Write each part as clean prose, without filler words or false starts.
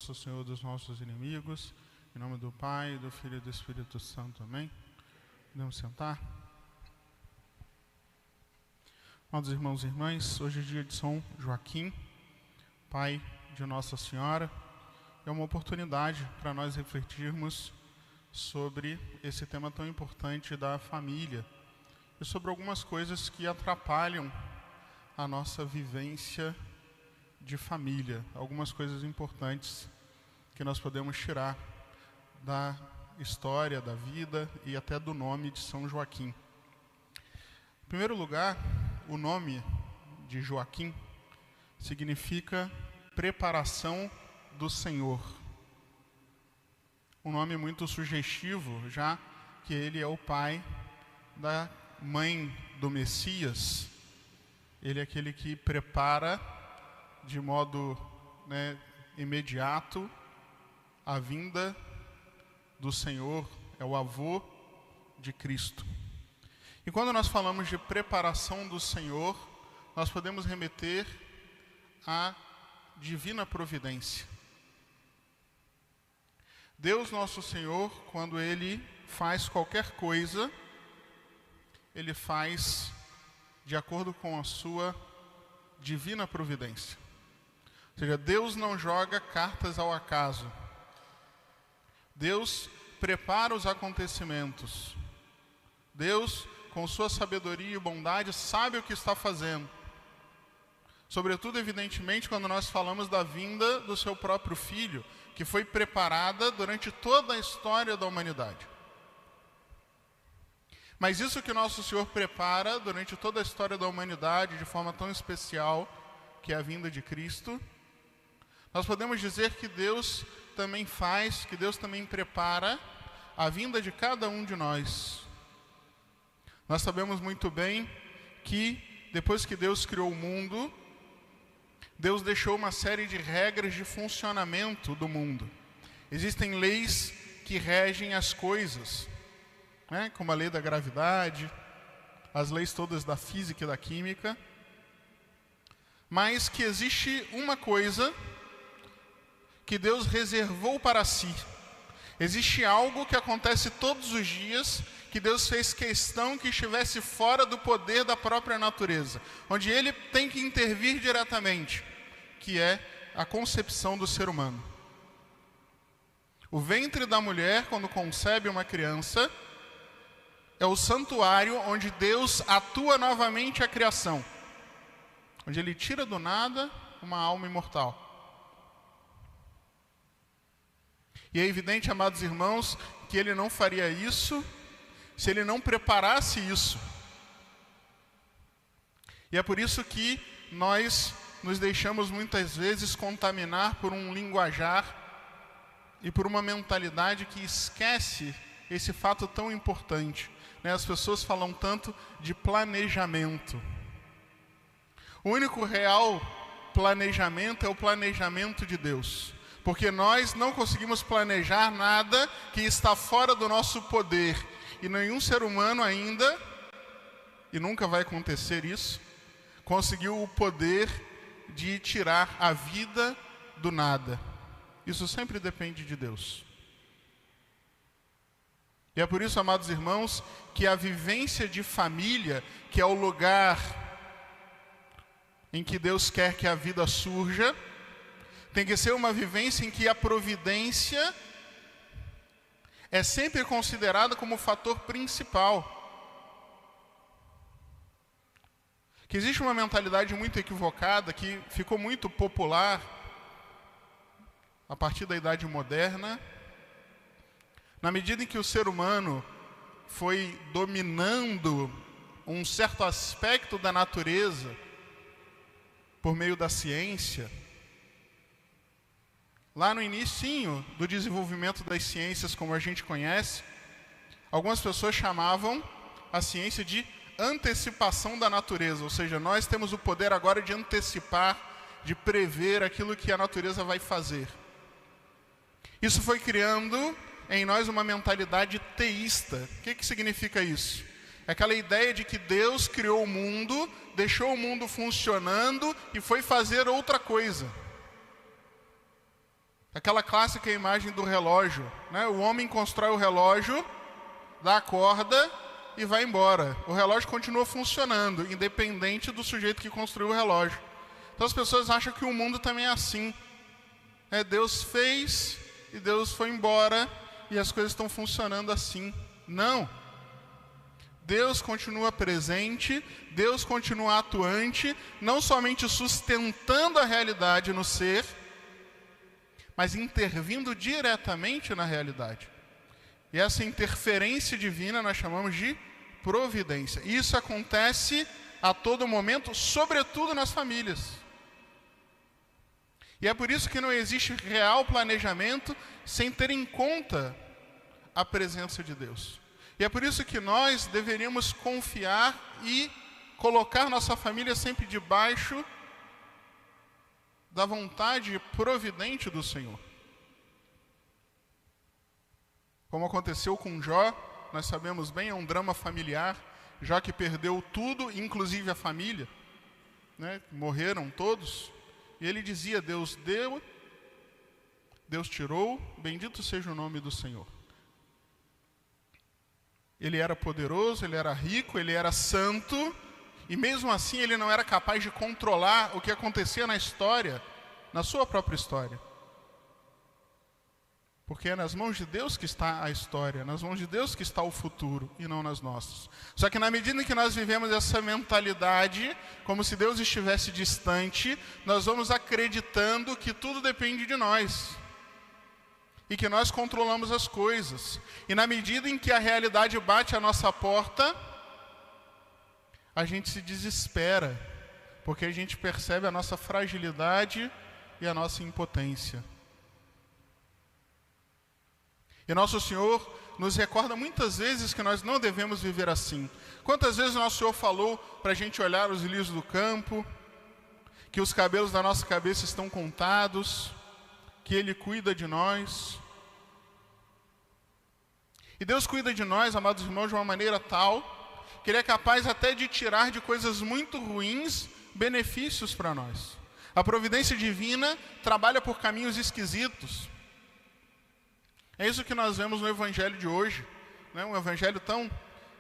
nosso Senhor dos nossos inimigos. Em nome do Pai, do Filho e do Espírito Santo. Amém? Podemos sentar? Amados irmãos e irmãs, hoje é dia de São Joaquim, pai de Nossa Senhora. É uma oportunidade para nós refletirmos sobre esse tema tão importante da família e sobre algumas coisas que atrapalham a nossa vivência de família, algumas coisas importantes que nós podemos tirar da história, da vida e até do nome de São Joaquim. Em primeiro lugar, o nome de Joaquim significa preparação do Senhor. Um nome muito sugestivo, já que ele é o pai da mãe do Messias. Ele é aquele que prepara de modo imediato a vinda do Senhor, é o avô de Cristo. E quando nós falamos de preparação do Senhor, nós podemos remeter à divina providência. Deus nosso Senhor, quando Ele faz qualquer coisa, Ele faz de acordo com a sua divina providência. Ou seja, Deus não joga cartas ao acaso. Deus prepara os acontecimentos. Deus, com sua sabedoria e bondade, sabe o que está fazendo. Sobretudo, evidentemente, quando nós falamos da vinda do seu próprio Filho, que foi preparada durante toda a história da humanidade. Mas isso que nosso Senhor prepara durante toda a história da humanidade, de forma tão especial, que é a vinda de Cristo, nós podemos dizer que Deus também faz, que Deus também prepara a vinda de cada um de nós. Nós sabemos muito bem que depois que Deus criou o mundo, Deus deixou uma série de regras de funcionamento do mundo. Existem leis que regem as coisas, como a lei da gravidade, as leis todas da física e da química, mas que existe uma coisa que Deus reservou para si. Existe algo que acontece todos os dias, que Deus fez questão que estivesse fora do poder da própria natureza, onde Ele tem que intervir diretamente, que é a concepção do ser humano. O ventre da mulher, quando concebe uma criança, é o santuário onde Deus atua novamente a criação, onde Ele tira do nada uma alma imortal. E é evidente, amados irmãos, que Ele não faria isso se Ele não preparasse isso. E é por isso que nós nos deixamos muitas vezes contaminar por um linguajar e por uma mentalidade que esquece esse fato tão importante. As pessoas falam tanto de planejamento. O único real planejamento é o planejamento de Deus. Porque nós não conseguimos planejar nada que está fora do nosso poder. E nenhum ser humano ainda, e nunca vai acontecer isso, conseguiu o poder de tirar a vida do nada. Isso sempre depende de Deus. E é por isso, amados irmãos, que a vivência de família, que é o lugar em que Deus quer que a vida surja, tem que ser uma vivência em que a providência é sempre considerada como o fator principal. Que existe uma mentalidade muito equivocada, que ficou muito popular a partir da Idade Moderna, na medida em que o ser humano foi dominando um certo aspecto da natureza por meio da ciência. Lá no início do desenvolvimento das ciências, como a gente conhece, algumas pessoas chamavam a ciência de antecipação da natureza. Ou seja, nós temos o poder agora de antecipar, de prever aquilo que a natureza vai fazer. Isso foi criando em nós uma mentalidade teísta. O que significa isso? É aquela ideia de que Deus criou o mundo, deixou o mundo funcionando e foi fazer outra coisa. Aquela clássica imagem do relógio, né? O homem constrói o relógio, dá a corda e vai embora. O relógio continua funcionando, independente do sujeito que construiu o relógio. Então as pessoas acham que o mundo também é assim. Deus fez e Deus foi embora e as coisas estão funcionando assim. Não. Deus continua presente, Deus continua atuante, não somente sustentando a realidade no ser, mas intervindo diretamente na realidade. E essa interferência divina nós chamamos de providência. E isso acontece a todo momento, sobretudo nas famílias. E é por isso que não existe real planejamento sem ter em conta a presença de Deus. E é por isso que nós deveríamos confiar e colocar nossa família sempre debaixo da vontade providente do Senhor. Como aconteceu com Jó, nós sabemos bem, é um drama familiar. Jó que perdeu tudo, inclusive a família, né? Morreram todos. E ele dizia, Deus deu, Deus tirou, bendito seja o nome do Senhor. Ele era poderoso, ele era rico, ele era santo, e mesmo assim ele não era capaz de controlar o que acontecia na história, na sua própria história. Porque é nas mãos de Deus que está a história, nas mãos de Deus que está o futuro, e não nas nossas. Só que na medida em que nós vivemos essa mentalidade, como se Deus estivesse distante, nós vamos acreditando que tudo depende de nós. E que nós controlamos as coisas. E na medida em que a realidade bate à nossa porta, a gente se desespera, porque a gente percebe a nossa fragilidade e a nossa impotência. E nosso Senhor nos recorda muitas vezes que nós não devemos viver assim. Quantas vezes o nosso Senhor falou para a gente olhar os lírios do campo, que os cabelos da nossa cabeça estão contados, que Ele cuida de nós. E Deus cuida de nós, amados irmãos, de uma maneira tal que Ele é capaz até de tirar de coisas muito ruins benefícios para nós. A providência divina trabalha por caminhos esquisitos. É isso que nós vemos no Evangelho de hoje, né? Um Evangelho tão,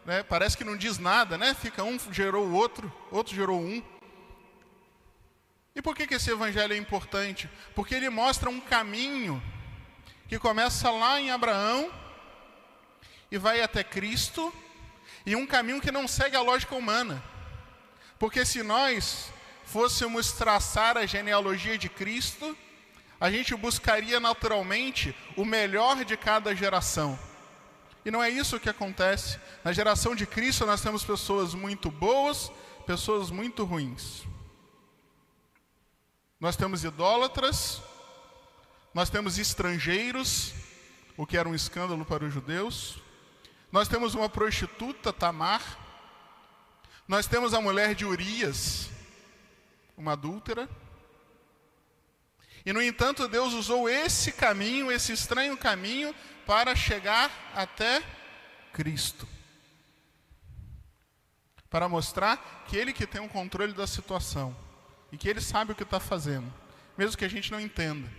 né, parece que não diz nada, né? Fica um gerou o outro, outro gerou um. E por que esse Evangelho é importante? Porque ele mostra um caminho que começa lá em Abraão e vai até Cristo, e um caminho que não segue a lógica humana. Porque se nós fôssemos traçar a genealogia de Cristo, a gente buscaria naturalmente o melhor de cada geração. E não é isso que acontece. Na geração de Cristo nós temos pessoas muito boas, pessoas muito ruins. Nós temos idólatras, nós temos estrangeiros, o que era um escândalo para os judeus. Nós temos uma prostituta, Tamar. Nós temos a mulher de Urias, uma adúltera. E, no entanto, Deus usou esse caminho, esse estranho caminho, para chegar até Cristo. Para mostrar que Ele que tem o controle da situação. E que Ele sabe o que está fazendo, mesmo que a gente não entenda.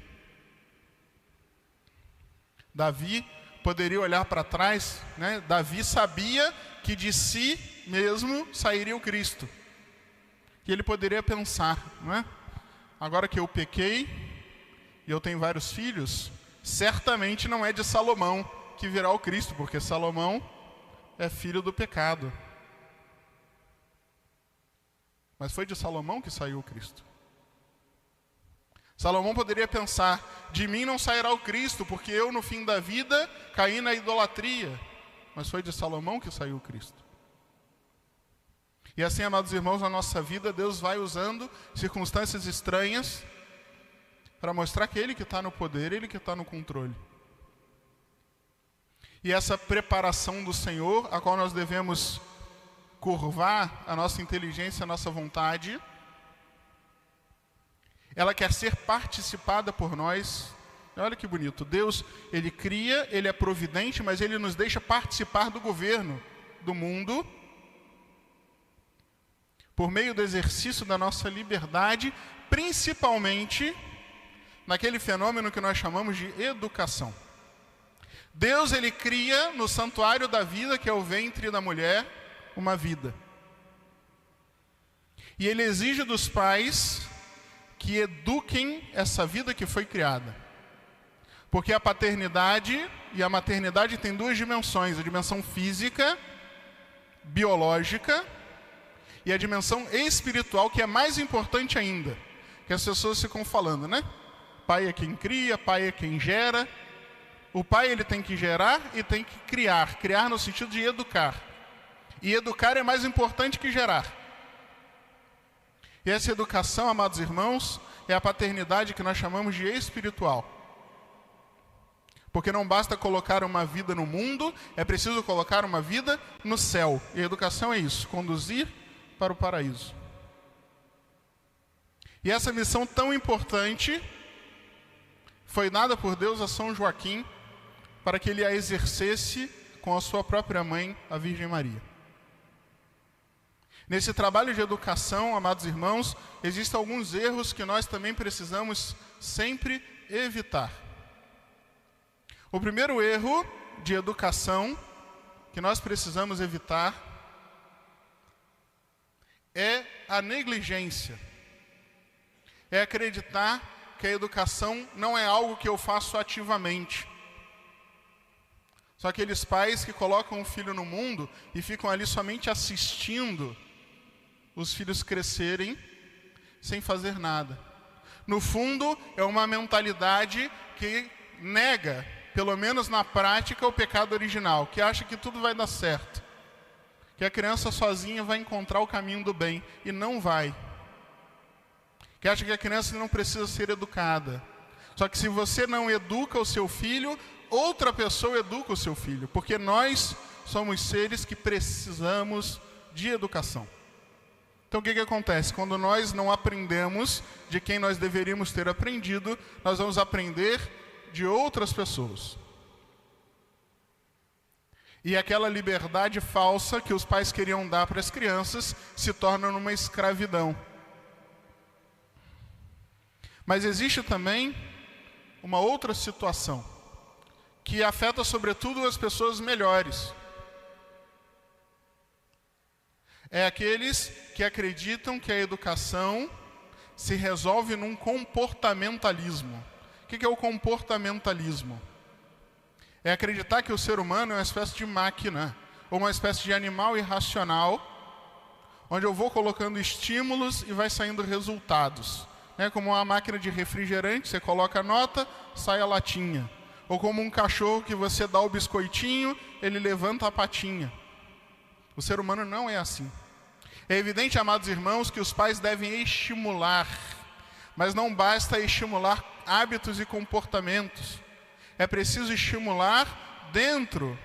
Davi poderia olhar para trás, né? Davi sabia que de si mesmo sairia o Cristo. E ele poderia pensar, não é? Agora que eu pequei, e eu tenho vários filhos, certamente não é de Salomão que virá o Cristo, porque Salomão é filho do pecado. Mas foi de Salomão que saiu o Cristo. Salomão poderia pensar, de mim não sairá o Cristo, porque eu no fim da vida caí na idolatria. Mas foi de Salomão que saiu o Cristo. E assim, amados irmãos, na nossa vida, Deus vai usando circunstâncias estranhas para mostrar que Ele que está no poder, Ele que está no controle. E essa preparação do Senhor, a qual nós devemos curvar a nossa inteligência, a nossa vontade, ela quer ser participada por nós. Olha que bonito, Deus, Ele cria, Ele é providente, mas Ele nos deixa participar do governo do mundo, por meio do exercício da nossa liberdade, principalmente naquele fenômeno que nós chamamos de educação. Deus, ele cria no santuário da vida, que é o ventre da mulher, uma vida. E ele exige dos pais que eduquem essa vida que foi criada. Porque a paternidade e a maternidade têm duas dimensões: a dimensão física, biológica, e a dimensão espiritual, que é mais importante ainda, que as pessoas ficam falando, né? Pai é quem cria, pai é quem gera. O pai, ele tem que gerar e tem que criar. Criar no sentido de educar. E educar é mais importante que gerar. E essa educação, amados irmãos, é a paternidade que nós chamamos de espiritual. Porque não basta colocar uma vida no mundo, é preciso colocar uma vida no céu. E a educação é isso, conduzir para o paraíso. E essa missão tão importante foi dada por Deus a São Joaquim, para que ele a exercesse com a sua própria mãe, a Virgem Maria. Nesse trabalho de educação, amados irmãos, existem alguns erros que nós também precisamos sempre evitar. O primeiro erro de educação que nós precisamos evitar é a negligência. É acreditar que a educação não é algo que eu faço ativamente. São aqueles pais que colocam um filho no mundo e ficam ali somente assistindo os filhos crescerem sem fazer nada. No fundo, é uma mentalidade que nega, pelo menos na prática, o pecado original, que acha que tudo vai dar certo, que a criança sozinha vai encontrar o caminho do bem, e não vai. Que acha que a criança não precisa ser educada. Só que se você não educa o seu filho, outra pessoa educa o seu filho, porque nós somos seres que precisamos de educação. Então o que acontece? Quando nós não aprendemos de quem nós deveríamos ter aprendido, nós vamos aprender de outras pessoas. E aquela liberdade falsa que os pais queriam dar para as crianças se torna numa escravidão. Mas existe também uma outra situação que afeta sobretudo as pessoas melhores. É aqueles que acreditam que a educação se resolve num comportamentalismo. O que é o comportamentalismo? É acreditar que o ser humano é uma espécie de máquina, ou uma espécie de animal irracional, onde eu vou colocando estímulos e vai saindo resultados. É como uma máquina de refrigerante, você coloca a nota, sai a latinha. Ou como um cachorro que você dá o biscoitinho, ele levanta a patinha. O ser humano não é assim. É evidente, amados irmãos, que os pais devem estimular, mas não basta estimular hábitos e comportamentos. É preciso estimular dentro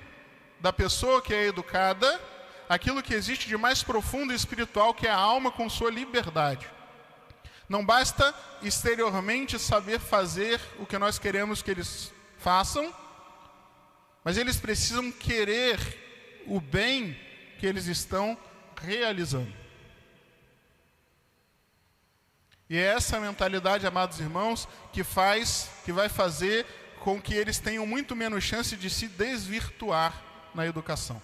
da pessoa que é educada aquilo que existe de mais profundo e espiritual, que é a alma com sua liberdade. Não basta exteriormente saber fazer o que nós queremos que eles façam, mas eles precisam querer o bem que eles estão realizando. E é essa mentalidade, amados irmãos, que vai fazer com que eles tenham muito menos chance de se desvirtuar na educação.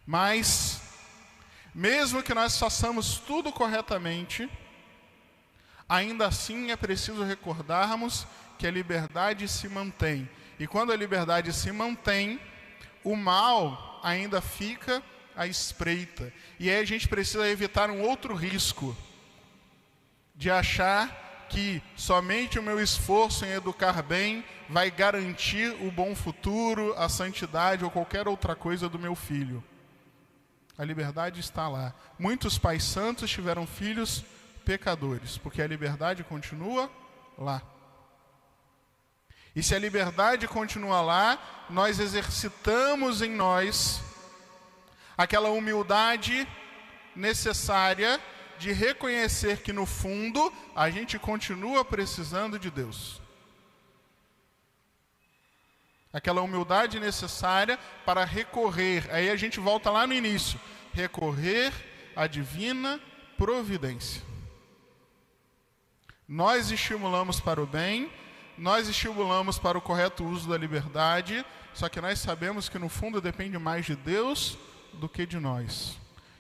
Mas, mesmo que nós façamos tudo corretamente, ainda assim é preciso recordarmos que a liberdade se mantém. E quando a liberdade se mantém, o mal ainda fica à espreita. E aí a gente precisa evitar um outro risco, de achar que somente o meu esforço em educar bem vai garantir o bom futuro, a santidade ou qualquer outra coisa do meu filho. A liberdade está lá. Muitos pais santos tiveram filhos pecadores, porque a liberdade continua lá. E se a liberdade continua lá, nós exercitamos em nós aquela humildade necessária de reconhecer que, no fundo, a gente continua precisando de Deus. Aquela humildade necessária para recorrer, aí a gente volta lá no início, recorrer à divina providência. Nós estimulamos para o bem, nós estimulamos para o correto uso da liberdade, só que nós sabemos que no fundo depende mais de Deus do que de nós.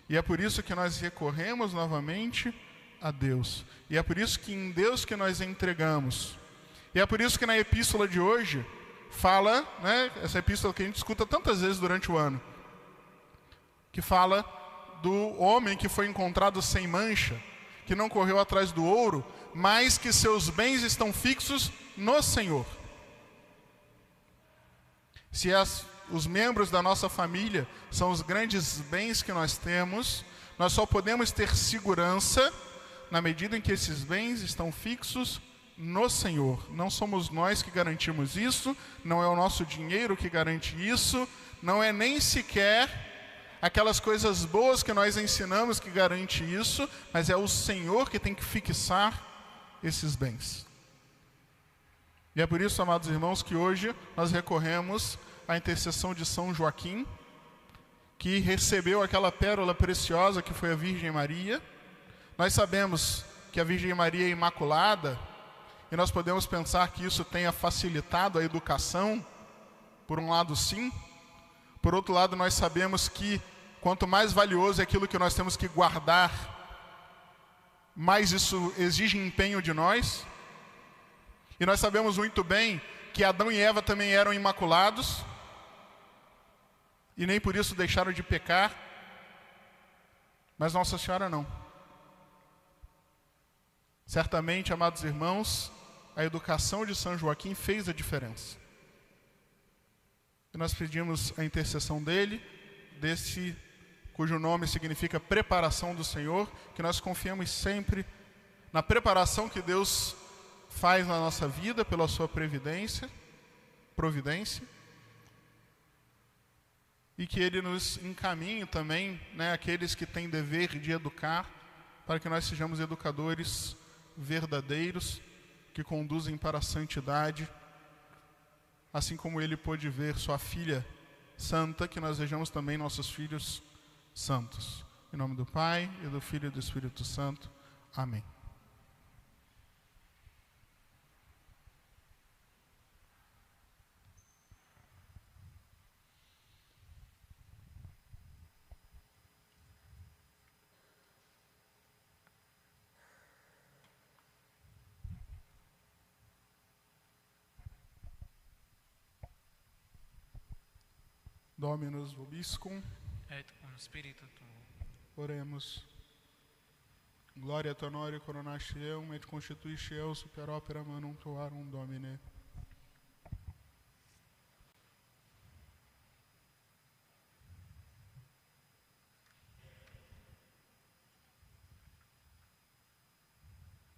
E é por isso que nós recorremos novamente a Deus. E é por isso que em Deus que nós entregamos. E é por isso que na epístola de hoje fala, né, essa epístola que a gente escuta tantas vezes durante o ano, que fala do homem que foi encontrado sem mancha, que não correu atrás do ouro, mas que seus bens estão fixos no Senhor. Se os membros da nossa família são os grandes bens que nós temos, nós só podemos ter segurança na medida em que esses bens estão fixos no Senhor. Não somos nós que garantimos isso, não é o nosso dinheiro que garante isso, não é nem sequer aquelas coisas boas que nós ensinamos que garante isso, mas é o Senhor que tem que fixar esses bens. E é por isso, amados irmãos, que hoje nós recorremos à intercessão de São Joaquim, que recebeu aquela pérola preciosa que foi a Virgem Maria. Nós sabemos que a Virgem Maria é imaculada, e nós podemos pensar que isso tenha facilitado a educação, por um lado sim. Por outro lado, nós sabemos que quanto mais valioso é aquilo que nós temos que guardar, mais isso exige empenho de nós. E nós sabemos muito bem que Adão e Eva também eram imaculados, e nem por isso deixaram de pecar, mas Nossa Senhora não. Certamente, amados irmãos, a educação de São Joaquim fez a diferença. E nós pedimos a intercessão dele, desse cujo nome significa preparação do Senhor, que nós confiemos sempre na preparação que Deus faz na nossa vida pela sua providência, e que Ele nos encaminhe também, né, aqueles que têm dever de educar, para que nós sejamos educadores verdadeiros, que conduzem para a santidade, assim como Ele pôde ver sua filha santa, que nós vejamos também nossos filhos santos. Em nome do Pai, e do Filho e do Espírito Santo. Amém. Dominus vobiscum, et cum spiritu tuo. oremos. Gloria a honore coronaste eum, et constituisce eu super opera manum tuarum, Domine.